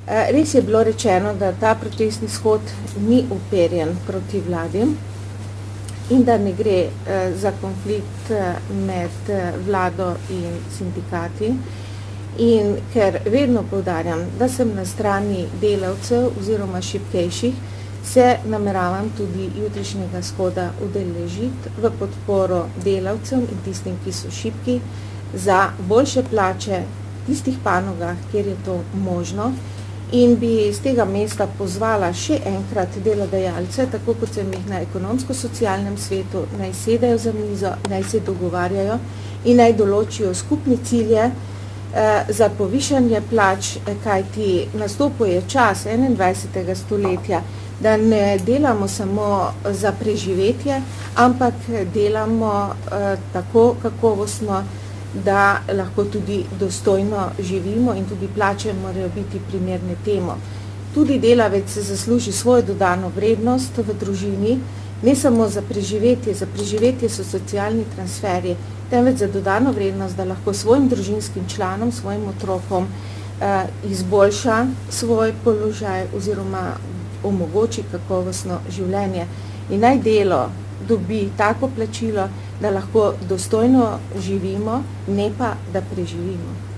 Res je bilo rečeno, da ta protestni shod ni uperjen proti vladi in da ne gre za konflikt med vlado in sindikati. In ker vedno poudarjam, da sem na strani delavcev oziroma šibkejših, se nameravam tudi jutrišnjega shoda udeležiti v podporo delavcem in tistim, ki so šibki, za boljše plače v tistih panogah, kjer je to možno, in bi z tega mesta pozvala še enkrat delodajalce, tako kot sem jih na ekonomsko-socialnem svetu, naj sedajo za mizo, naj se dogovarjajo in naj določijo skupne cilje za povišanje plač, kajti nastopil je čas 21. stoletja, da ne delamo samo za preživetje, ampak delamo tako kakovostno, da lahko tudi dostojno živimo in tudi plače morajo biti primerne temu. Tudi delavec zasluži svojo dodano vrednost v družini, ne samo za preživetje so socialni transferji, temveč za dodano vrednost, da lahko svojim družinskim članom, svojim otrokom izboljša svoj položaj oziroma omogoči kakovostno življenje. In naj delo dobi tako plačilo, da lahko dostojno živimo, ne pa da preživimo.